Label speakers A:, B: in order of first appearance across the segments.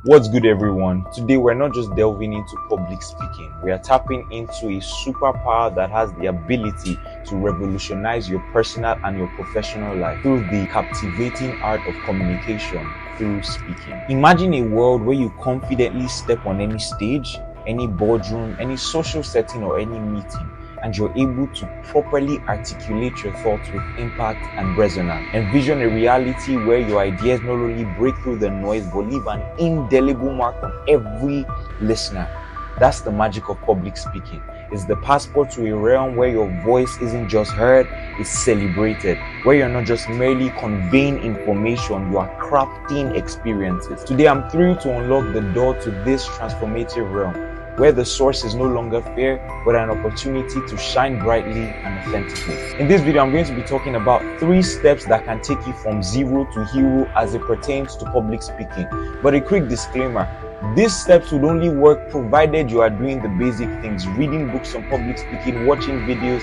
A: What's good, everyone? Today we're not just delving into public speaking, we are tapping into a superpower that has the ability to revolutionize your personal and your professional life through the captivating art of communication through speaking. Imagine a world where you confidently step on any stage, any boardroom, any social setting, or any meeting, and you're able to properly articulate your thoughts with impact and resonance. Envision a reality where your ideas not only break through the noise but leave an indelible mark on every listener. That's the magic of public speaking. It's the passport to a realm where your voice isn't just heard, it's celebrated. Where you're not just merely conveying information, you are crafting experiences. Today I'm thrilled to unlock the door to this transformative realm, where the source is no longer fear, but an opportunity to shine brightly and authentically. In this video, I'm going to be talking about 3 steps that can take you from zero to hero as it pertains to public speaking. But a quick disclaimer, these steps would only work provided you are doing the basic things, reading books on public speaking, watching videos,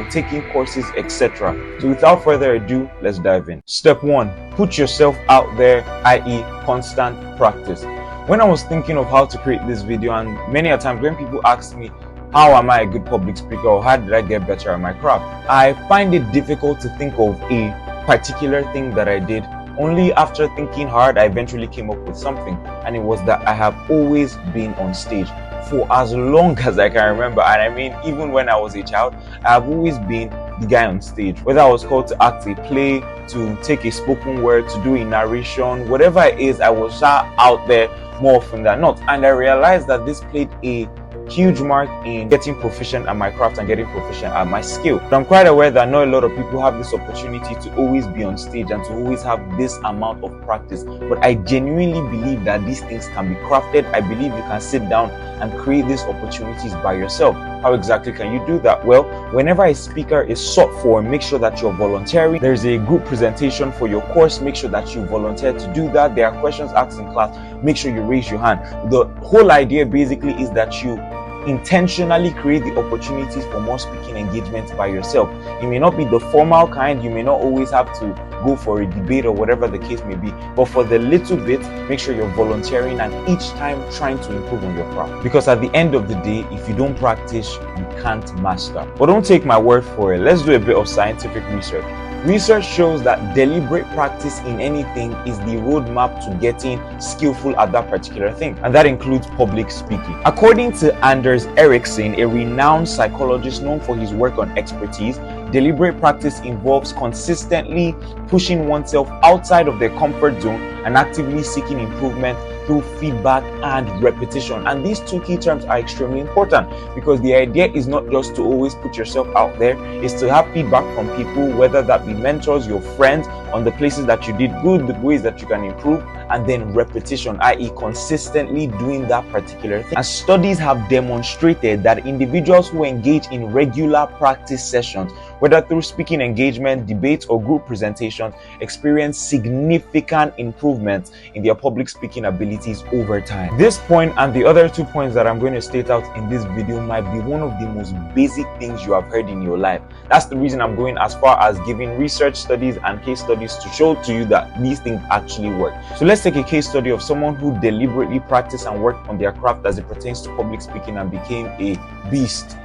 A: taking courses, etc. So without further ado, let's dive in. Step 1, put yourself out there, i.e. constant practice. When I was thinking of how to create this video, and many a times when people ask me, how am I a good public speaker, or how did I get better at my craft, I find it difficult to think of a particular thing that I did. Only after thinking hard, I eventually came up with something, and it was that I have always been on stage for as long as I can remember. And I mean, even when I was a child, I have always been the guy on stage. Whether I was called to act a play, to take a spoken word, to do a narration, whatever it is, I was out there more often than not. And I realized that this played a huge mark in getting proficient at my craft and getting proficient at my skill. But I'm quite aware that not a lot of people have this opportunity to always be on stage and to always have this amount of practice. But I genuinely believe that these things can be crafted. I believe you can sit down and create these opportunities by yourself. How exactly can you do that? Well, whenever a speaker is sought for, make sure that you're volunteering. There's a group presentation for your course, make sure that you volunteer to do that. There are questions asked in class, make sure you raise your hand. The whole idea basically is that you intentionally create the opportunities for more speaking engagements by yourself. It may not be the formal kind, you may not always have to go for a debate or whatever the case may be, but for the little bit, make sure you're volunteering and each time trying to improve on your craft. Because at the end of the day, if you don't practice, you can't master. But don't take my word for it. Let's do a bit of scientific research. Research shows that deliberate practice in anything is the roadmap to getting skillful at that particular thing, and that includes public speaking. According to Anders Ericsson, a renowned psychologist known for his work on expertise, deliberate practice involves consistently pushing oneself outside of their comfort zone and actively seeking improvement through feedback and repetition. And these 2 key terms are extremely important because the idea is not just to always put yourself out there, it's to have feedback from people, whether that be mentors, your friends, on the places that you did good, the ways that you can improve, and then repetition, i.e. consistently doing that particular thing. And studies have demonstrated that individuals who engage in regular practice sessions, whether through speaking engagement, debates, or group presentations, experience significant improvements in their public speaking abilities over time. This point and the other 2 points that I'm going to state out in this video might be one of the most basic things you have heard in your life. That's the reason I'm going as far as giving research studies and case studies to show to you that these things actually work. So let's take a case study of someone who deliberately practiced and worked on their craft as it pertains to public speaking and became a beast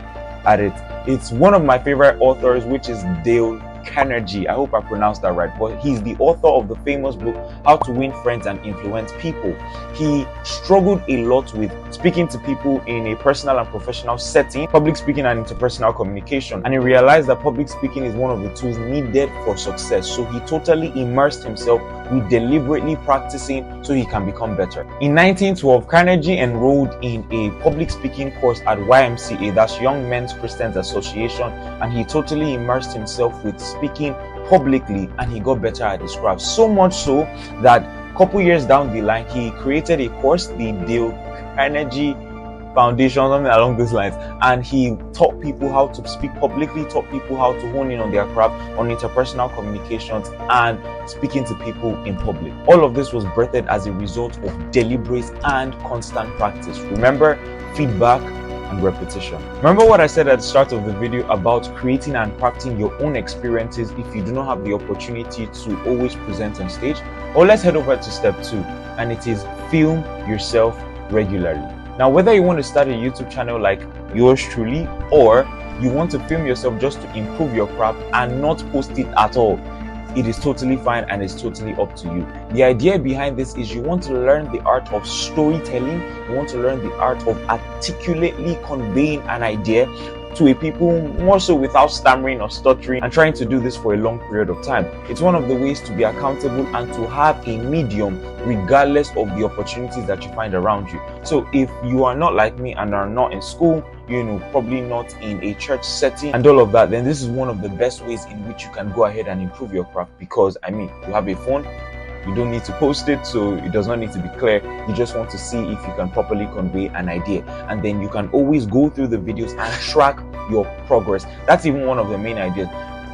A: at it. It's one of my favorite authors, which is Dale Carnegie. I hope I pronounced that right, but he's the author of the famous book How to Win Friends and Influence People. He struggled a lot with speaking to people in a personal and professional setting, public speaking and interpersonal communication, and he realized that public speaking is one of the tools needed for success. So he totally immersed himself with deliberately practicing so he can become better. In 1912, Carnegie enrolled in a public speaking course at YMCA, that's Young Men's Christians Association, and he totally immersed himself with speaking publicly and he got better at his craft. So much so that a couple years down the line, he created a course, the Dale Carnegie Foundation, something along those lines, and he taught people how to speak publicly, taught people how to hone in on their craft, on interpersonal communications and speaking to people in public. All of this was birthed as a result of deliberate and constant practice. Remember, feedback and repetition. Remember what I said at the start of the video about creating and crafting your own experiences if you do not have the opportunity to always present on stage? Or let's head over to step 2, and it is film yourself regularly. Now, whether you want to start a YouTube channel like yours truly, or you want to film yourself just to improve your craft and not post it at all, it is totally fine and it's totally up to you. The idea behind this is you want to learn the art of storytelling, you want to learn the art of articulately conveying an idea to a people, more so without stammering or stuttering, and trying to do this for a long period of time. It's one of the ways to be accountable and to have a medium regardless of the opportunities that you find around you. So if you are not like me and are not in school, probably not in a church setting and all of that, then this is one of the best ways in which you can go ahead and improve your craft, because you have a phone. You don't need to post it, so it does not need to be clear. You just want to see if you can properly convey an idea, and then you can always go through the videos and track your progress. That's even one of the main ideas.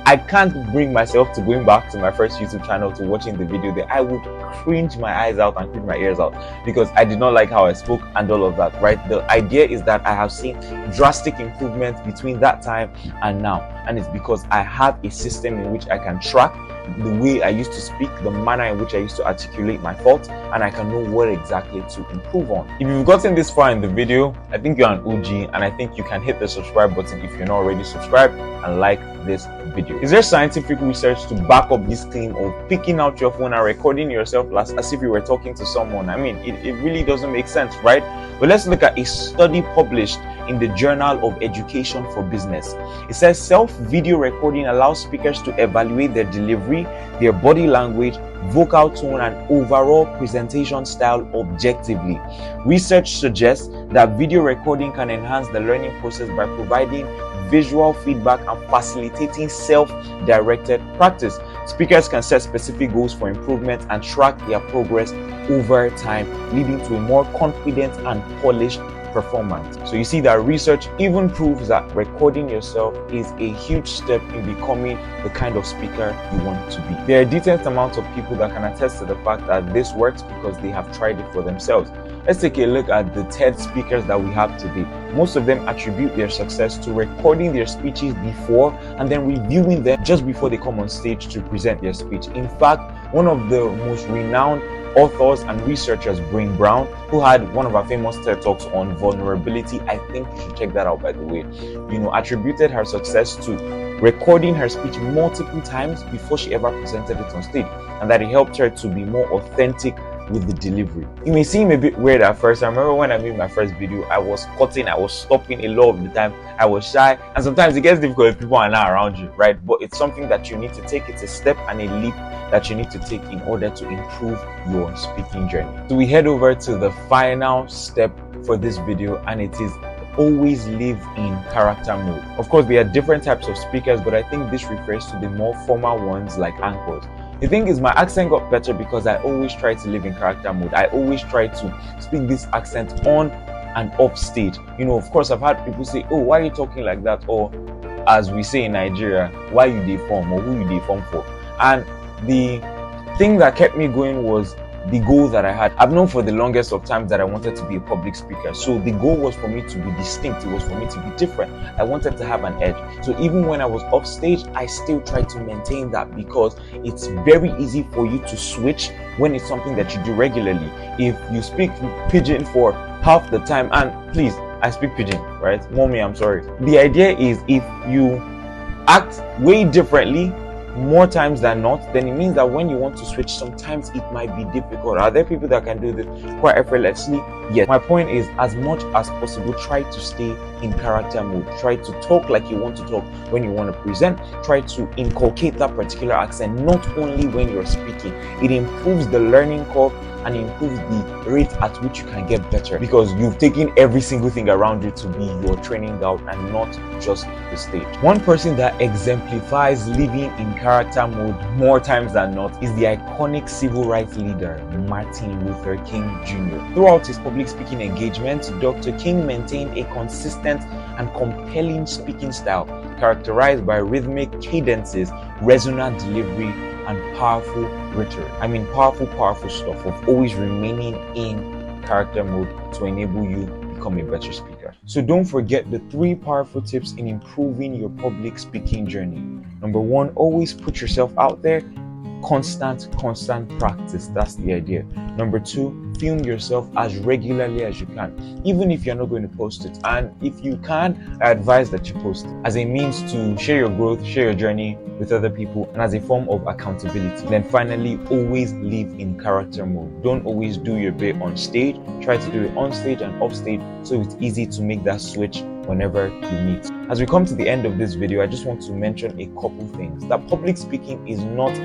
A: I can't bring myself to going back to my first YouTube channel to watching the video there. I would cringe my eyes out and cringe my ears out because I did not like how I spoke and all of that, right? The idea is that I have seen drastic improvements between that time and now, and it's because I have a system in which I can track the way I used to speak, the manner in which I used to articulate my thoughts, and I can know what exactly to improve on. If you've gotten this far in the video, I think you're an OG, and I think you can hit the subscribe button if you're not already subscribed, and like this video. Is there scientific research to back up this claim of picking out your phone and recording yourself as if you were talking to someone? It really doesn't make sense, right? But let's look at a study published in the Journal of Education for Business. It says self-video recording allows speakers to evaluate their delivery, their body language, vocal tone, and overall presentation style objectively. Research suggests that video recording can enhance the learning process by providing visual feedback and facilitating self-directed practice. Speakers can set specific goals for improvement and track their progress over time, leading to a more confident and polished performance. So you see that research even proves that recording yourself is a huge step in becoming the kind of speaker you want to be. There are decent amounts of people that can attest to the fact that this works because they have tried it for themselves. Let's take a look at the TED speakers that we have today. Most of them attribute their success to recording their speeches before and then reviewing them just before they come on stage to present their speech. In fact, one of the most renowned authors and researchers, Brené Brown, who had one of our famous TED Talks on vulnerability, I think you should check that out, by the way, attributed her success to recording her speech multiple times before she ever presented it on stage, and that it helped her to be more authentic with the delivery. It may seem a bit weird at first. I remember when I made my first video, I was cutting, I was stopping a lot of the time. I was shy, and sometimes it gets difficult if people are not around you, right? But it's something that you need to take. It's a step and a leap that you need to take in order to improve your speaking journey. So we head over to the final step for this video, and it is always live in character mode. Of course, there are different types of speakers, but I think this refers to the more formal ones like anchors. The thing is, my accent got better because I always try to live in character mode. I always try to speak this accent on and off stage. Of course, I've had people say, "Oh, why are you talking like that?" Or, as we say in Nigeria, "Why you dey form?" or "Who you dey form for?" And the thing that kept me going was the goal that I had. I've known for the longest of times that I wanted to be a public speaker. So the goal was for me to be distinct. It was for me to be different. I wanted to have an edge. So even when I was off stage, I still tried to maintain that, because it's very easy for you to switch when it's something that you do regularly. If you speak pidgin for half the time, and please, I speak pidgin, right? Mommy, I'm sorry. The idea is if you act way differently more times than not, then it means that when you want to switch, sometimes it might be difficult. Are there people that can do this quite effortlessly? Yes. My point is, as much as possible, try to stay in character mode. Try to talk like you want to talk when you want to present. Try to inculcate that particular accent, not only when you're speaking. It improves the learning curve and improves the rate at which you can get better, because you've taken every single thing around you to be your training ground and not just the stage. One person that exemplifies living in character mode more times than not is the iconic civil rights leader Martin Luther King Jr. Throughout his public speaking engagements, Dr. King maintained a consistent and compelling speaking style characterized by rhythmic cadences, resonant delivery, and powerful rhetoric. Powerful stuff of always remaining in character mode to enable you become a better speaker. So don't forget the 3 powerful tips in improving your public speaking journey. Number 1, always put yourself out there. constant practice. That's the idea. Number 2, film yourself as regularly as you can, even if you're not going to post it. And if you can, I advise that you post it as a means to share your growth, share your journey with other people, and as a form of accountability. Then finally, always live in character mode. Don't always do your bit on stage. Try to do it on stage and off stage, so it's easy to make that switch whenever you meet. As we come to the end of this video, I just want to mention a couple things. That public speaking is not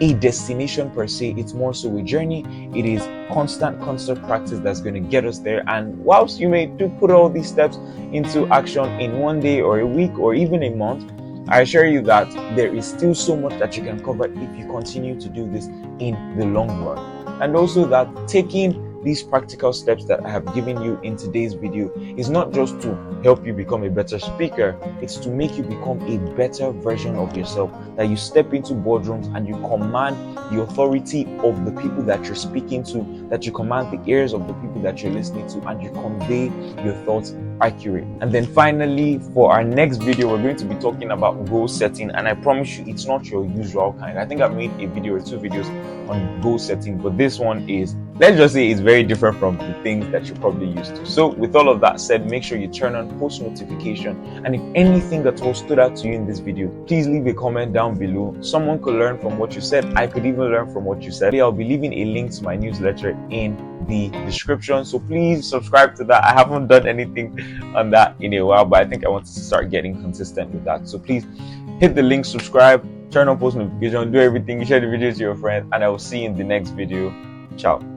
A: a destination per se, it's more so a journey. It is constant practice that's going to get us there. And whilst you may do put all these steps into action in one day or a week or even a month, I assure you that there is still so much that you can cover if you continue to do this in the long run. And also that taking these practical steps that I have given you in today's video is not just to help you become a better speaker, it's to make you become a better version of yourself, that you step into boardrooms and you command the authority of the people that you're speaking to, that you command the ears of the people that you're listening to, and you convey your thoughts accurate. And then finally, for our next video, we're going to be talking about goal setting, and I promise you it's not your usual kind. I think I've made a video or 2 videos on goal setting, but this one is, let's just say, it's very different from the things that you're probably used to. So with all of that said, make sure you turn on post notification, and if anything at all stood out to you in this video, please leave a comment down below. Someone could learn from what you said. I could even learn from what you said. I'll be leaving a link to my newsletter in the description, so please subscribe to that. I haven't done anything on that in a while, but I think I want to start getting consistent with that. So please hit the link, subscribe, turn on post notification, do everything, share the videos to your friends, and I will see you in the next video. Ciao.